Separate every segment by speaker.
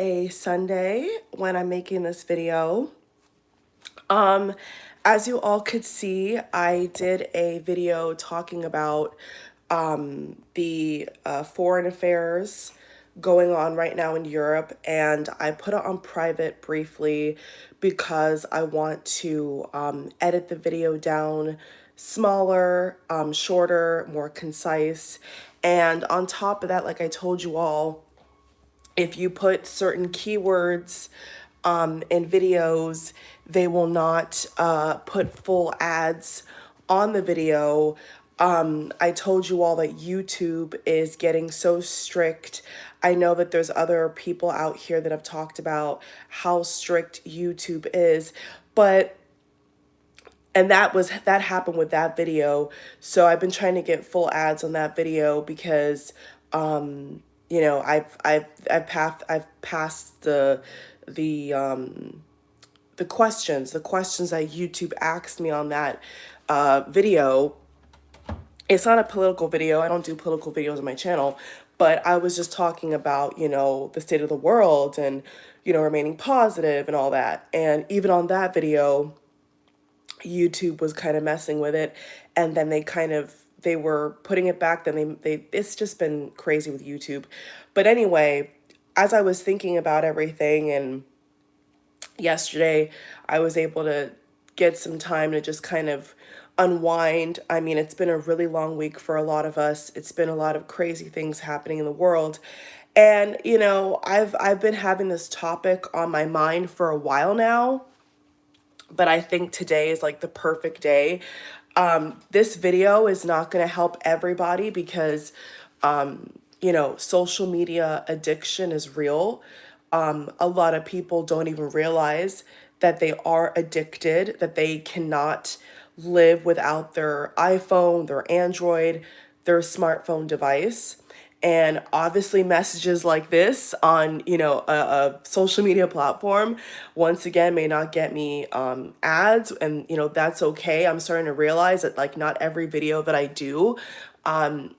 Speaker 1: a Sunday when I'm making this video. Um, as you all could see, I did a video talking about the foreign affairs going on right now in Europe, and I put it on private briefly because I want to edit the video down smaller, shorter, more concise. And on top of that, like I told you all, if you put certain keywords in videos, they will not put full ads on the video. I told you all that YouTube is getting so strict. I know that there's other people out here that have talked about how strict YouTube is, but that happened with that video. So I've been trying to get full ads on that video because I've passed the the questions that YouTube asked me on that video. It's not a political video. I don't do political videos on my channel, but I was just talking about, the state of the world and, remaining positive and all that. And even on that video, YouTube was kind of messing with it, and then they were putting it back. Then they it's just been crazy with YouTube. But anyway, as I was thinking about everything, and yesterday I was able to get some time to just kind of unwind. I mean, it's been a really long week for a lot of us. It's been a lot of crazy things happening in the world. And I've been having this topic on my mind for a while now, but I think today is like the perfect day. This video is not going to help everybody because, social media addiction is real. A lot of people don't even realize that they are addicted, that they cannot live without their iPhone, their Android, their smartphone device. And obviously messages like this on, a social media platform, once again, may not get me ads. And, that's okay. I'm starting to realize that like not every video that I do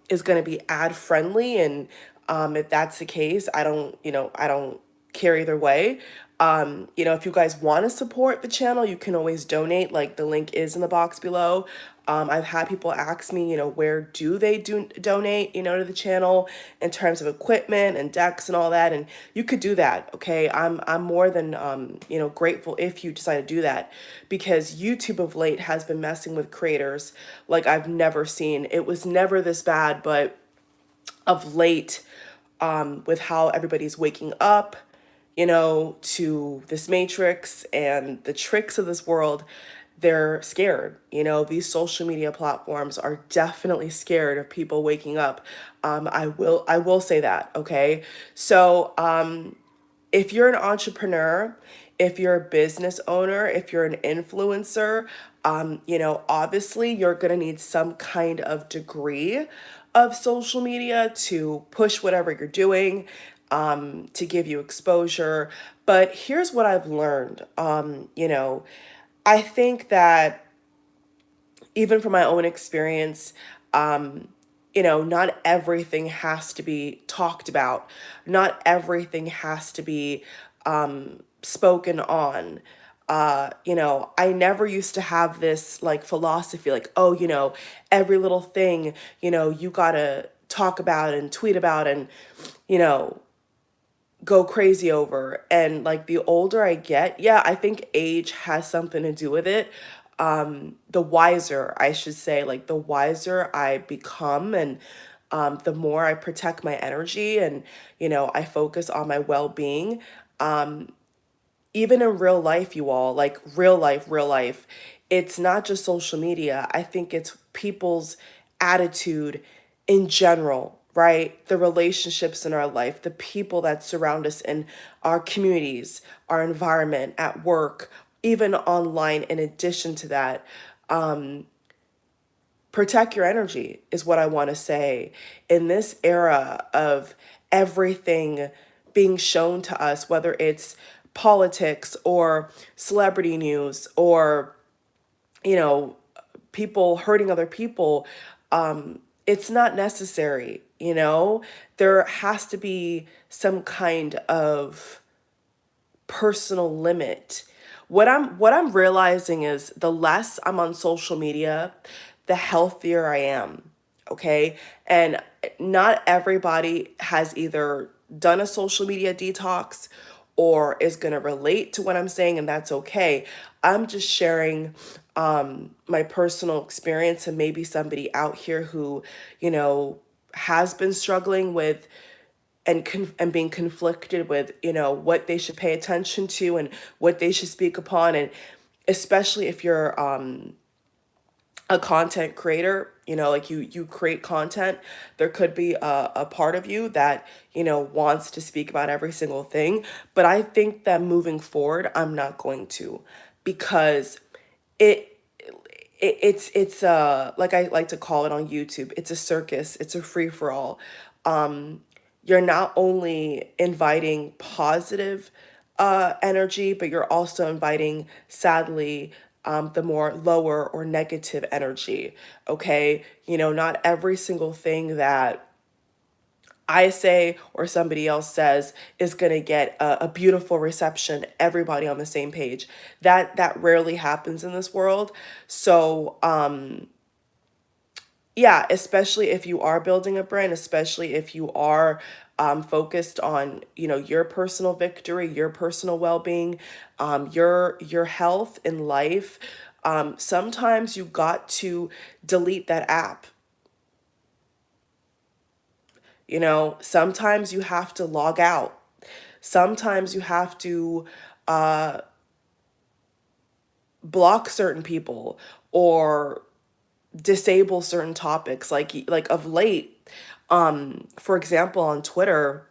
Speaker 1: is going to be ad friendly. And if that's the case, I don't care either way. If you guys want to support the channel, you can always donate. Like the link is in the box below. I've had people ask me, where do they donate, to the channel in terms of equipment and decks and all that. And you could do that. Okay. I'm more than, grateful if you decide to do that, because YouTube of late has been messing with creators like I've never seen. It was never this bad, but of late, with how everybody's waking up, to this matrix and the tricks of this world, they're scared. These social media platforms are definitely scared of people waking up. I will say that. Okay. So, if you're an entrepreneur, if you're a business owner, if you're an influencer, obviously you're going to need some kind of degree of social media to push whatever you're doing, to give you exposure. But here's what I've learned. I think that even from my own experience, not everything has to be talked about. Not everything has to be spoken on. I never used to have this like philosophy, like, oh, every little thing, you gotta talk about and tweet about and, you know, go crazy over. And like the older I get, yeah, I think age has something to do with it. The wiser, I should say, like the wiser I become, and the more I protect my energy, and I focus on my well-being. Even in real life, you all, like real life, it's not just social media. I think it's people's attitude in general, right? The relationships in our life, the people that surround us in our communities, our environment, at work, even online. In addition to that, protect your energy is what I want to say. In this era of everything being shown to us, whether it's politics or celebrity news or, you know, people hurting other people, it's not necessary. There has to be some kind of personal limit. What I'm realizing is the less I'm on social media, the healthier I am. Okay? And not everybody has either done a social media detox or is going to relate to what I'm saying, and that's okay. I'm just sharing my personal experience, and maybe somebody out here who, has been struggling with and being conflicted with, what they should pay attention to and what they should speak upon. And especially if you're a content creator, like you create content, there could be a part of you that, wants to speak about every single thing. But I think that moving forward, I'm not going to, because it it's like I like to call it on YouTube, it's a circus, it's a free for all. You're not only inviting positive energy, but you're also inviting, sadly, the more lower or negative energy. Okay, not every single thing that I say or somebody else says is going to get a beautiful reception, everybody on the same page. That rarely happens in this world. So, yeah, especially if you are building a brand, especially if you are focused on, your personal victory, your personal well-being, your health in life. Sometimes you got to delete that app. Sometimes you have to log out. Sometimes you have to block certain people or disable certain topics. Like of late, for example, on Twitter,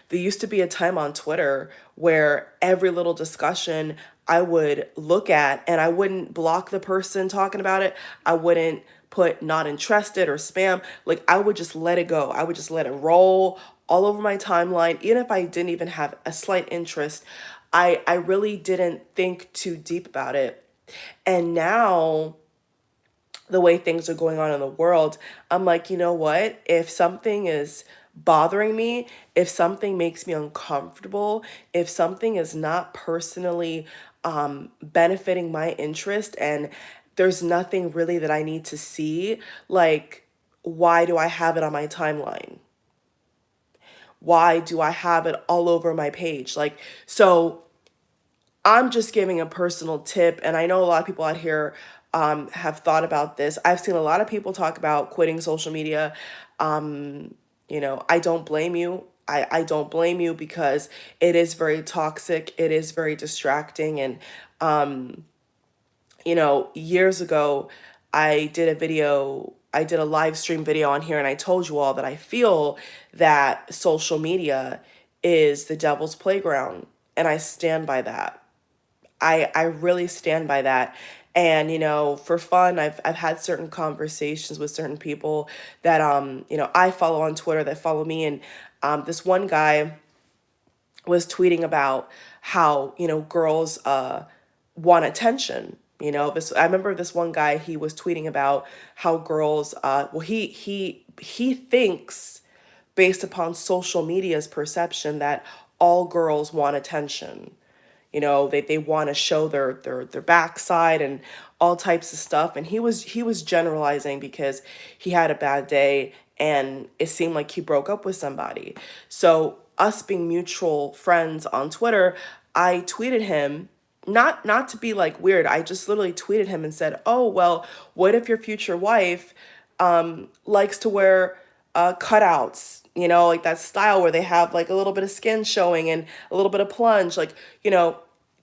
Speaker 1: there used to be a time on Twitter where every little discussion I would look at, and I wouldn't block the person talking about it. I wouldn't put not interested or spam. Like, I would just let it go. I would just let it roll all over my timeline. Even if I didn't even have a slight interest, I really didn't think too deep about it. And now, the way things are going on in the world, I'm like, you know what? If something is bothering me, if something makes me uncomfortable, if something is not personally benefiting my interest, and there's nothing really that I need to see, like, why do I have it on my timeline? Why do I have it all over my page? Like, so I'm just giving a personal tip, and I know a lot of people out here have thought about this. I've seen a lot of people talk about quitting social media. I don't blame you. I don't blame you, because it is very toxic. It is very distracting. And, years ago, I did a live stream video on here, and I told you all that I feel that social media is the devil's playground. And I stand by that. I really stand by that. And, for fun, I've had certain conversations with certain people that, I follow on Twitter, that follow me. And this one guy was tweeting about how, girls want attention. I remember this one guy, he was tweeting about how girls, well, he thinks, based upon social media's perception, that all girls want attention. They want to show their backside and all types of stuff. And he was generalizing because he had a bad day, and it seemed like he broke up with somebody. So, us being mutual friends on Twitter, I tweeted him, not to be like weird. I just literally tweeted him and said, "Oh, well, what if your future wife likes to wear cutouts, like that style where they have like a little bit of skin showing and a little bit of plunge, like,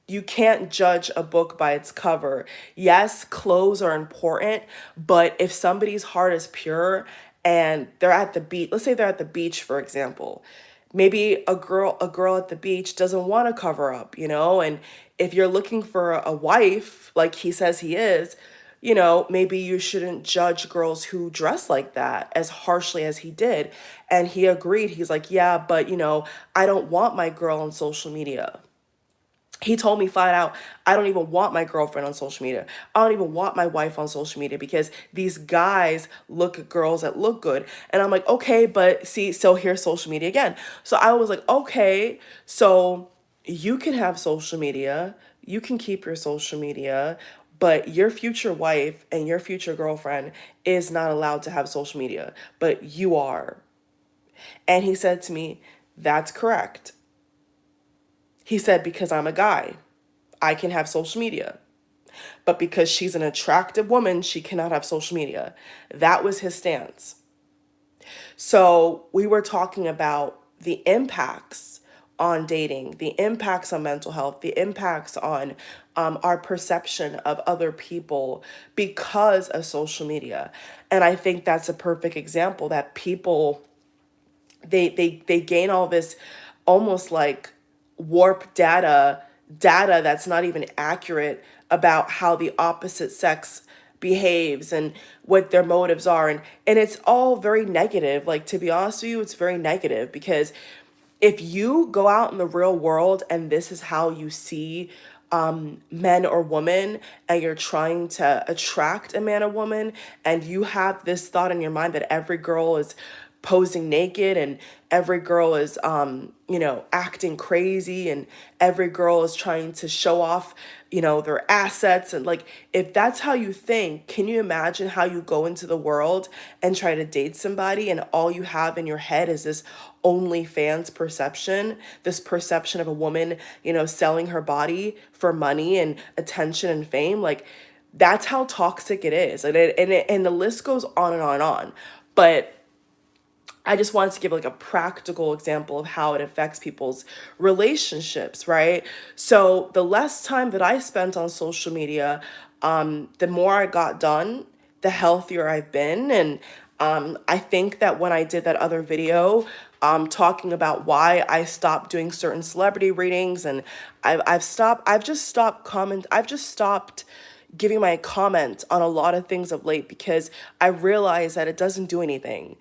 Speaker 1: you can't judge a book by its cover. Yes, clothes are important, but if somebody's heart is pure and they're at the beach, let's say they're at the beach, for example, maybe a girl at the beach doesn't want to cover up, and if you're looking for a wife, like he says he is, maybe you shouldn't judge girls who dress like that as harshly as he did." And he agreed. He's like, "Yeah, but I don't want my girl on social media." He told me flat out, "I don't even want my girlfriend on social media. I don't even want my wife on social media, because these guys look at girls that look good." And I'm like, "Okay, but see, so here's social media again." So I was like, "Okay, so." you can have social media, you can keep your social media, but your future wife and your future girlfriend is not allowed to have social media, but you are. And he said to me, that's correct. He said, because I'm a guy, I can have social media. But because she's an attractive woman, she cannot have social media. That was his stance. So we were talking about the impacts on dating, the impacts on mental health, the impacts on our perception of other people because of social media. And I think that's a perfect example that people they gain all this almost like warped data that's not even accurate about how the opposite sex behaves and what their motives are, and it's all very negative. Like, to be honest with you, it's very negative because if you go out in the real world and this is how you see men or women, and you're trying to attract a man or woman, and you have this thought in your mind that every girl is posing naked and every girl is acting crazy and every girl is trying to show off their assets, and like, if that's how you think, can you imagine how you go into the world and try to date somebody and all you have in your head is this OnlyFans perception, this perception of a woman, selling her body for money and attention and fame? Like, that's how toxic it is. And the list goes on and on and on. But I just wanted to give like a practical example of how it affects people's relationships, right? So the less time that I spent on social media, the more I got done, the healthier I've been. And I think that when I did that other video, talking about why I stopped doing certain celebrity readings, and I've just stopped giving my comment on a lot of things of late because I realize that it doesn't do anything,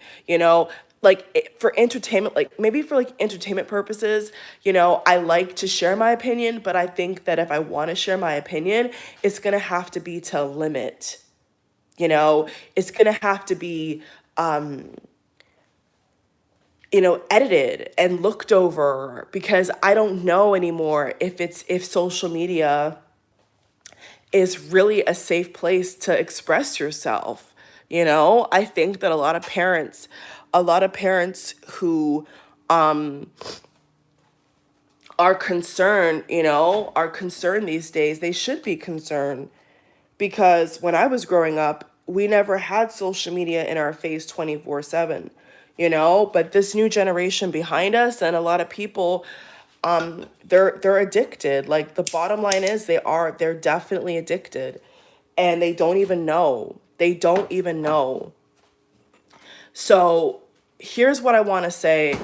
Speaker 1: like for entertainment, like maybe for like entertainment purposes, I like to share my opinion, but I think that if I want to share my opinion, it's going to have to be to a limit, it's going to have to be, edited and looked over, because I don't know anymore if social media is really a safe place to express yourself. I think that a lot of parents who are concerned these days, they should be concerned, because when I was growing up, we never had social media in our face 24/7, but this new generation behind us and a lot of people, they're addicted. Like, the bottom line is they're definitely addicted, and they don't even know. They don't even know. So here's what I want to say.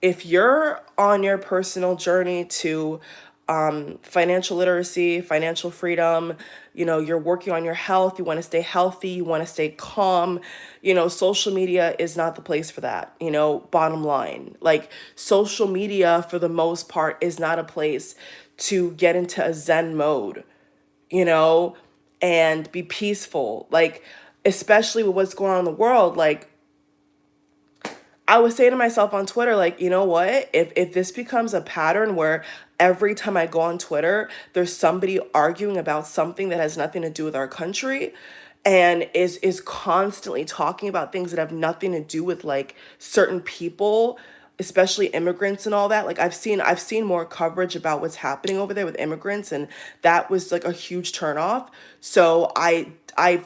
Speaker 1: If you're on your personal journey to financial literacy, financial freedom, you're working on your health, you want to stay healthy, you want to stay calm, social media is not the place for that, bottom line. Like, social media, for the most part, is not a place to get into a Zen mode, you know, and be peaceful. Like, especially with what's going on in the world, like, I was saying to myself on Twitter, like, you know what? If this becomes a pattern where every time I go on Twitter, there's somebody arguing about something that has nothing to do with our country, and is constantly talking about things that have nothing to do with like certain people, especially immigrants and all that. Like, I've seen more coverage about what's happening over there with immigrants, and that was like a huge turnoff. So I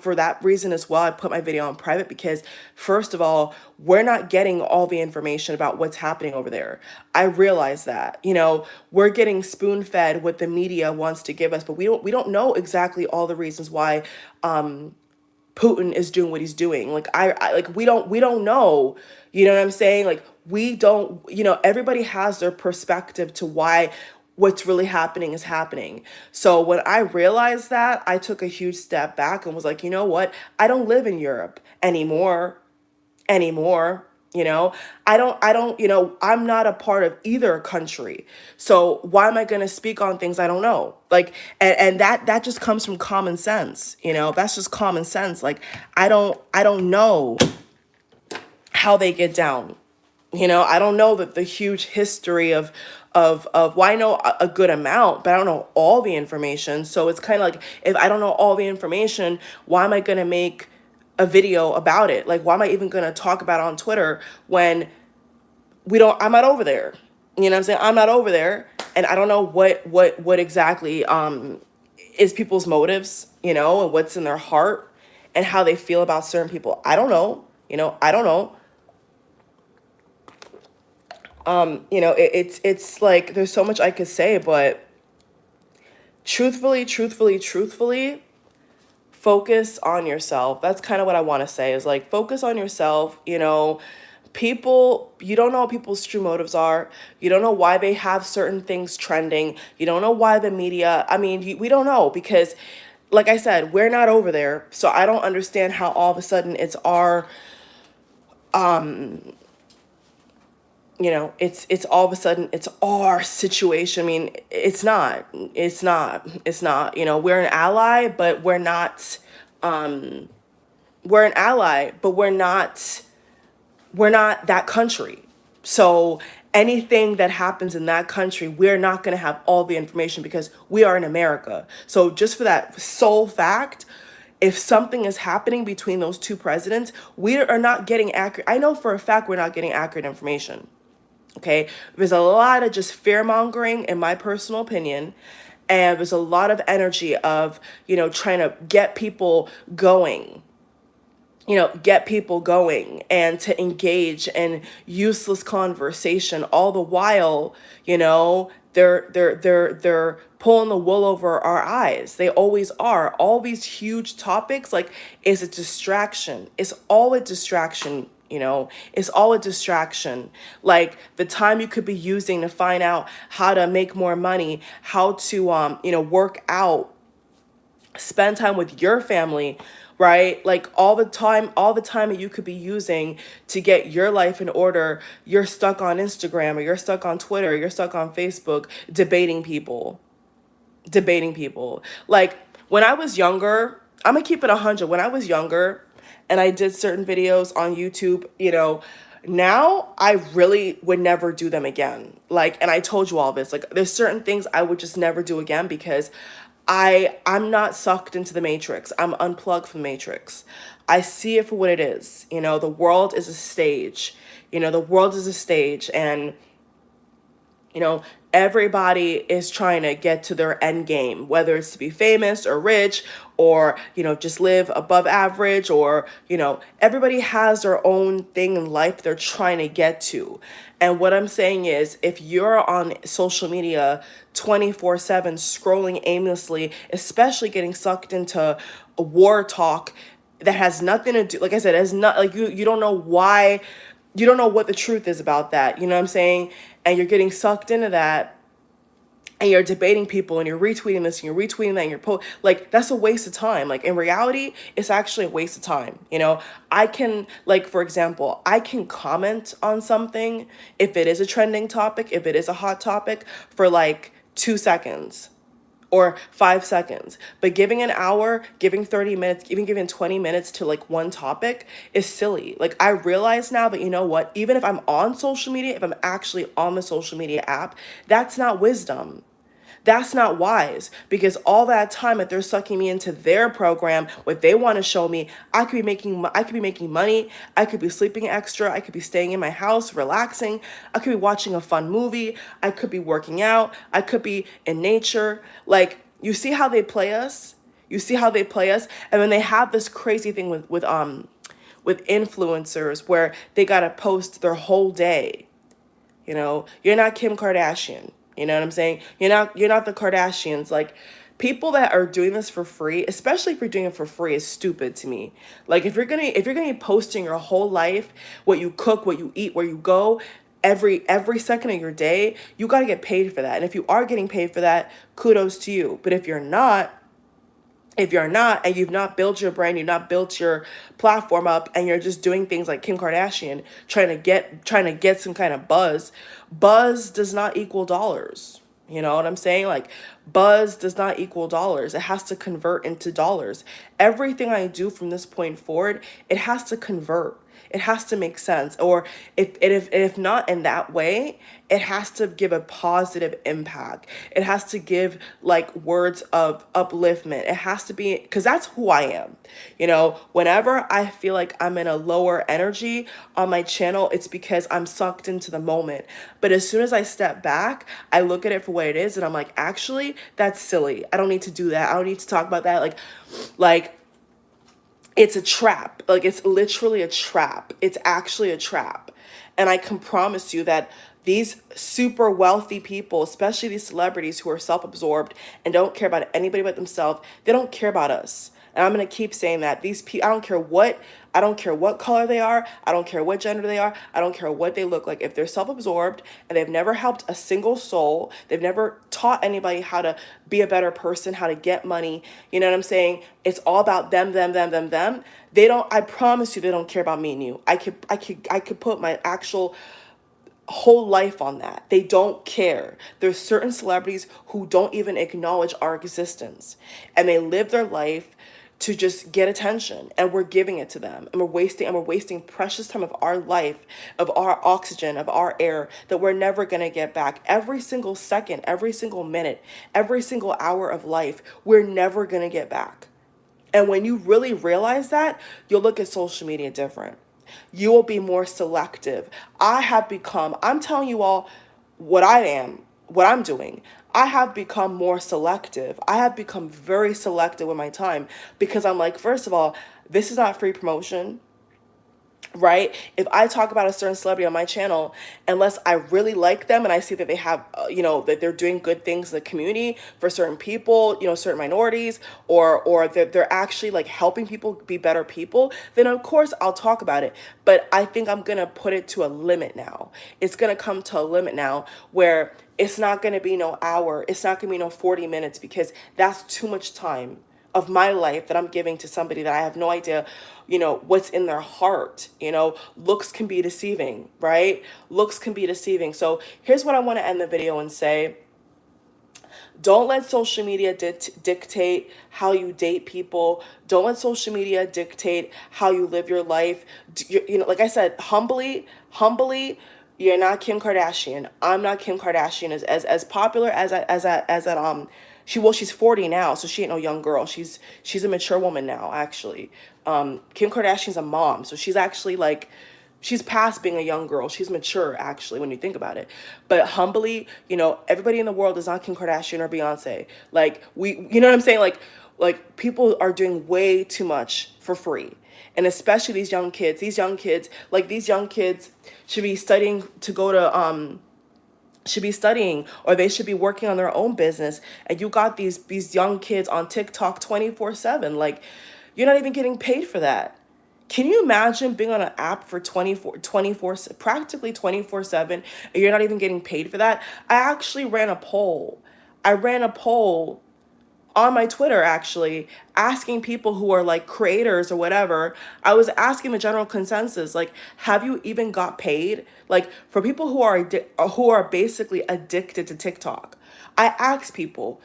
Speaker 1: for that reason as well, I put my video on private, because first of all, we're not getting all the information about what's happening over there. I realize that, we're getting spoon fed what the media wants to give us, but we don't know exactly all the reasons why Putin is doing what he's doing. Like, I like, we don't know. You know what I'm saying? Like, we don't, everybody has their perspective to why what's really happening is happening. So when I realized that, I took a huge step back and was like, you know what? I don't live in Europe anymore. I don't, I'm not a part of either country. So why am I going to speak on things I don't know? Like, and that just comes from common sense. That's just common sense. Like, I don't know how they get down. I don't know that the huge history well, I know a good amount, but I don't know all the information. So it's kind of like, if I don't know all the information, why am I going to make a video about it? Like, why am I even going to talk about it on Twitter when I'm not over there? You know what I'm saying? I'm not over there, and I don't know what exactly is people's motives, and what's in their heart and how they feel about certain people. I don't know. I don't know. It's like there's so much I could say, but truthfully, focus on yourself. That's kind of what I want to say, is like, focus on yourself. People, you don't know what people's true motives are. You don't know why they have certain things trending. You don't know why the media, I mean, we don't know, because like I said, we're not over there. So I don't understand how all of a sudden it's our it's all of a sudden it's our situation. I mean, it's not. We're an ally, but we're an ally, but we're not that country. So anything that happens in that country, we're not going to have all the information, because we are in America. So just for that sole fact, if something is happening between those two presidents, we are not getting accurate. I know for a fact we're not getting accurate information. Okay, there's a lot of just fear mongering, in my personal opinion, and there's a lot of energy of trying to get people going and to engage in useless conversation, all the while they're pulling the wool over our eyes. They always are. All these huge topics, like, is a distraction. It's all a distraction. It's all a distraction. Like, the time you could be using to find out how to make more money, how to work out, spend time with your family, right? Like, all the time that you could be using to get your life in order, you're stuck on Instagram, or you're stuck on Twitter, or you're stuck on Facebook, debating people. Like, when I was younger, I'm gonna keep it 100. When I was younger and I did certain videos on YouTube, now I really would never do them again. Like, and I told you all this, like, there's certain things I would just never do again, because I'm not sucked into the matrix. I'm unplugged from the matrix. I see it for what it is. The world is a stage. The world is a stage, and you know, everybody is trying to get to their end game, whether it's to be famous or rich, or, just live above average, or, everybody has their own thing in life they're trying to get to. And what I'm saying is, if you're on social media 24/7, scrolling aimlessly, especially getting sucked into a war talk that has nothing to do, like I said, has not, like, you don't know why, you don't know what the truth is about that, you know what I'm saying? And you're getting sucked into that, and you're debating people, and you're retweeting this and you're retweeting that, and like, that's a waste of time. Like, in reality, it's actually a waste of time. I can, like, for example, I can comment on something if it is a trending topic, if it is a hot topic, for like 2 seconds or 5 seconds. But giving an hour, giving 30 minutes, even giving 20 minutes to like one topic is silly. Like, I realize now that, you know what, even if I'm on social media, if I'm actually on the social media app, that's not wisdom. That's not wise, because all that time that they're sucking me into their program, what they want to show me, I could be making money, I could be sleeping extra, I could be staying in my house, relaxing, I could be watching a fun movie, I could be working out, I could be in nature. Like, you see how they play us? You see how they play us? And then they have this crazy thing with influencers, where they got to post their whole day. You're not Kim Kardashian. You know what I'm saying? You're not the Kardashians. Like, people that are doing this for free, especially if you're doing it for free, is stupid to me. Like, if you're gonna be posting your whole life, what you cook, what you eat, where you go, every second of your day, you got to get paid for that. And if you are getting paid for that, kudos to you. But if you're not and you've not built your brand, you've not built your platform up, and you're just doing things like Kim Kardashian, trying to get some kind of buzz does not equal dollars. You know what I'm saying? Like, buzz does not equal dollars. It has to convert into dollars. Everything I do from this point forward, it has to convert. It has to make sense. Or if not in that way, it has to give a positive impact. It has to give like words of upliftment. It has to be, because that's who I am. Whenever I feel like I'm in a lower energy on my channel, it's because I'm sucked into the moment. But as soon as I step back, I look at it for what it is and I'm like, actually, that's silly. I don't need to do that. I don't need to talk about that. Like it's a trap. Like it's literally a trap. It's actually a trap. And I can promise you that these super wealthy people, especially these celebrities who are self-absorbed and don't care about anybody but themselves, they don't care about us. And I'm going to keep saying that these people, I don't care what color they are. I don't care what gender they are. I don't care what they look like. If they're self-absorbed and they've never helped a single soul, they've never taught anybody how to be a better person, how to get money. You know what I'm saying? It's all about them, them, them, them, them. They don't, I promise you, they don't care about me and you. I could put my actual whole life on that. They don't care. There's certain celebrities who don't even acknowledge our existence, and they live their life to just get attention, and we're giving it to them, and we're wasting precious time of our life, of our oxygen, of our air that we're never going to get back. Every single second, every single minute, every single hour of life, we're never going to get back. And when you really realize that, you'll look at social media different. You will be more selective. I'm telling you all what I'm doing. I have become more selective. I have become very selective with my time because I'm like, first of all, this is not free promotion, right? If I talk about a certain celebrity on my channel, unless I really like them and I see that they have, that they're doing good things in the community for certain people, certain minorities, or that they're actually like helping people be better people, then of course I'll talk about it. But I think I'm gonna put it to a limit now. It's gonna come to a limit now where it's not gonna be no hour, it's not gonna be no 40 minutes because that's too much time of my life that I'm giving to somebody that I have no idea, what's in their heart. Looks can be deceiving, right? Looks can be deceiving. So here's what I want to end the video and say. Don't let social media dictate how you date people. Don't let social media dictate how you live your life. Like I said, humbly, you're not Kim Kardashian. I'm not Kim Kardashian. As popular she's 40 now, so she ain't no young girl. She's a mature woman now, actually. Kim Kardashian's a mom, so she's actually like, she's past being a young girl. She's mature, actually, when you think about it. But humbly, everybody in the world is not Kim Kardashian or Beyonce. Like, you know what I'm saying? Like people are doing way too much for free. And especially these young kids, these young kids should be studying to go to, should be studying, or they should be working on their own business. And you got these young kids on TikTok 24/7. Like, you're not even getting paid for that. Can you imagine being on an app for 24 practically 24/7, and you're not even getting paid for that? I actually ran a poll. I ran a poll on my Twitter, actually, asking people who are like creators or whatever. I was asking the general consensus, like, have you even got paid? Like, for people who are basically addicted to TikTok, I asked people,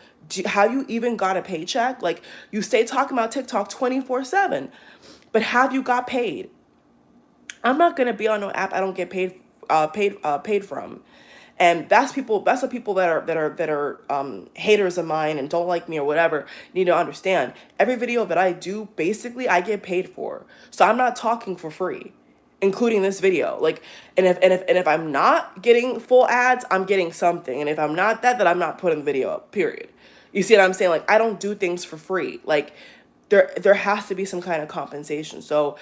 Speaker 1: have you even got a paycheck? Like, you stay talking about TikTok 24/7, but have you got paid? I'm not gonna be on no app I don't get paid from. And that's the people that are haters of mine and don't like me or whatever need to understand. Every video that I do, basically, I get paid for. So I'm not talking for free, including this video. Like, and if I'm not getting full ads, I'm getting something. And if I'm not that, then I'm not putting the video up. Period. You see what I'm saying? Like, I don't do things for free. Like, there has to be some kind of compensation. So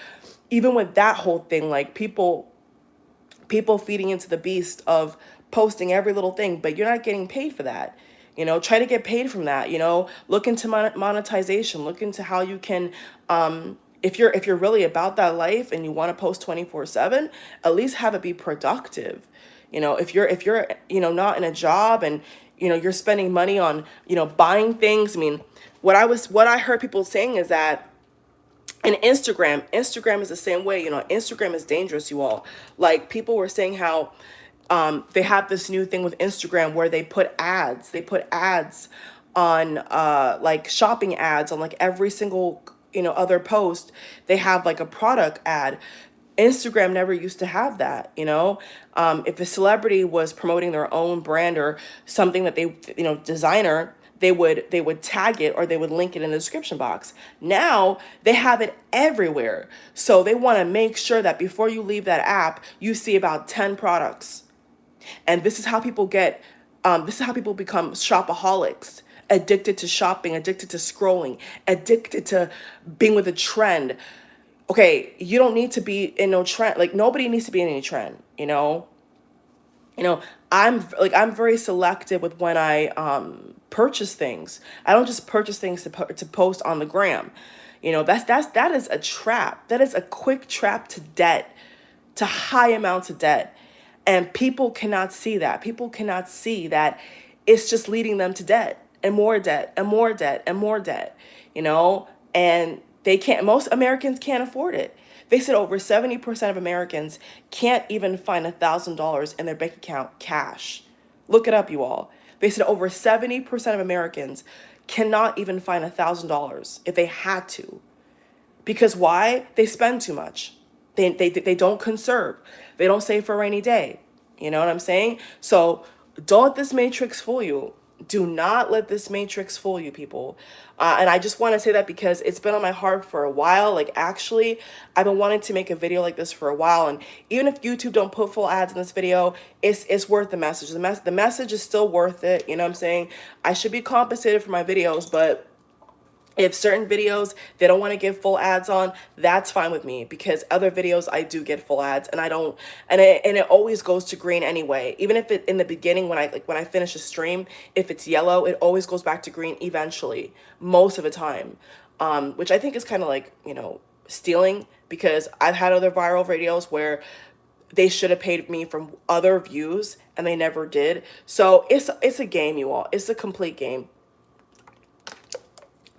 Speaker 1: even with that whole thing, like, people feeding into the beast of posting every little thing, but you're not getting paid for that. Try to get paid from that. Look into monetization. Look into how you can, if you're really about that life and you want to post 24/7, at least have it be productive. If you're not in a job and you're spending money on buying things. I mean, what I heard people saying is that, and Instagram is the same way. Instagram is dangerous, you all. Like, people were saying how they have this new thing with Instagram where they put ads. They put ads on like shopping ads on like every single other post. They have like a product ad. Instagram never used to have that, you know? If a celebrity was promoting their own brand or something that they, designer, they would tag it or they would link it in the description box. Now they have it everywhere. So they want to make sure that before you leave that app, you see about 10 products. And this is how people become shopaholics, addicted to shopping, addicted to scrolling, addicted to being with a trend. Okay, you don't need to be in no trend. Like, nobody needs to be in any trend, you know I'm very selective with when I purchase things. I don't just purchase things to post on the gram. That is a trap. That is a quick trap to debt, to high amounts of debt. And people cannot see that. People cannot see that it's just leading them to debt and more debt and more debt and more debt, and most Americans can't afford it. They said over 70% of Americans can't even find $1,000 in their bank account cash. Look it up, you all. They said over 70% of Americans cannot even find $1,000 if they had to. Because why? They spend too much. They don't conserve. They don't save for a rainy day. You know what I'm saying? So don't let this matrix fool you. Do not let this matrix fool you, people. And I just want to say that because it's been on my heart for a while. Like, actually, I've been wanting to make a video like this for a while. And even if YouTube don't put full ads in this video, it's worth the message. The message is still worth it. You know what I'm saying? I should be compensated for my videos, but if certain videos they don't want to give full ads on, that's fine with me, because other videos I do get full ads, and I don't, and it always goes to green anyway. Even if it in the beginning, when I finish a stream, if it's yellow, it always goes back to green eventually, most of the time, which I think is kind of like, stealing, because I've had other viral videos where they should have paid me from other views and they never did. So it's a game, you all. It's a complete game.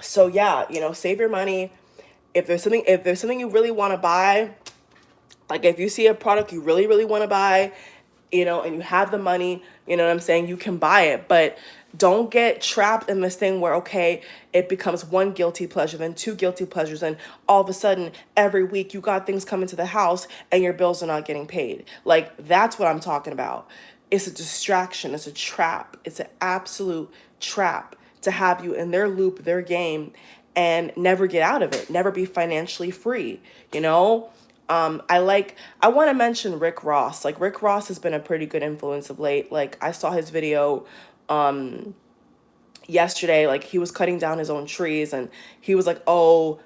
Speaker 1: So yeah, save your money. If there's something you really want to buy, like if you see a product you really, really want to buy, and you have the money, you know what I'm saying, you can buy it. But don't get trapped in this thing where, okay, it becomes one guilty pleasure, then two guilty pleasures, and all of a sudden every week you got things coming to the house and your bills are not getting paid. Like, that's what I'm talking about. It's a distraction. It's a trap. It's an absolute trap to have you in their loop, their game, and never get out of it, never be financially free, I want to mention Rick Ross. Like, Rick Ross has been a pretty good influence of late. Like, I saw his video yesterday. Like, he was cutting down his own trees, and he was like, oh,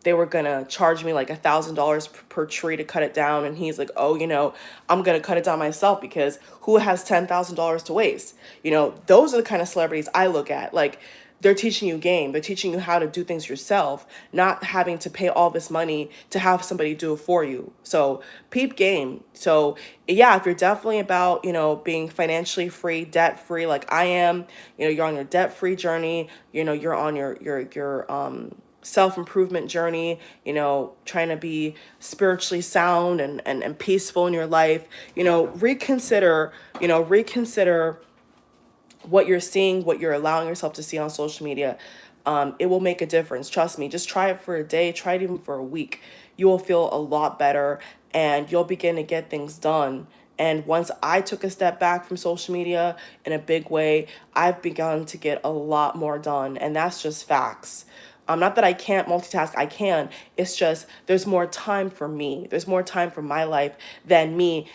Speaker 1: they were gonna charge me like $1,000 per tree to cut it down, and he's like, oh, I'm gonna cut it down myself, because who has $10,000 to waste? Those are the kind of celebrities I look at. Like, they're teaching you game. They're teaching you how to do things yourself, not having to pay all this money to have somebody do it for you. So peep game. So yeah, if you're definitely about, being financially free, debt free, like I am, you're on your debt free journey, you're on your self-improvement journey, trying to be spiritually sound and peaceful in your life, reconsider what you're seeing, what you're allowing yourself to see on social media. It will make a difference. Trust me. Just try it for a day. Try it even for a week. You will feel a lot better, and you'll begin to get things done. And once I took a step back from social media in a big way, I've begun to get a lot more done. And that's just facts. Not that I can't multitask, I can. It's just there's more time for me. There's more time for my life than me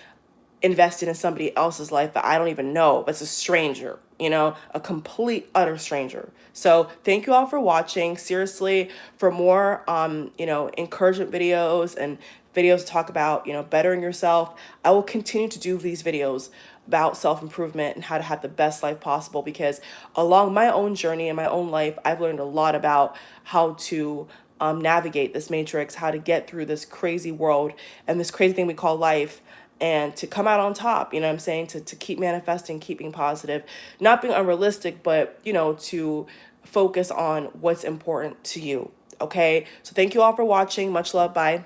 Speaker 1: invested in somebody else's life that I don't even know. That's a stranger, a complete, utter stranger. So thank you all for watching. Seriously, for more, encouragement videos and videos to talk about, bettering yourself, I will continue to do these videos about self-improvement and how to have the best life possible, because along my own journey in my own life, I've learned a lot about how to navigate this matrix, how to get through this crazy world and this crazy thing we call life, and to come out on top, you know what I'm saying, to keep manifesting, keeping positive, not being unrealistic, but, to focus on what's important to you. Okay, so thank you all for watching. Much love. Bye.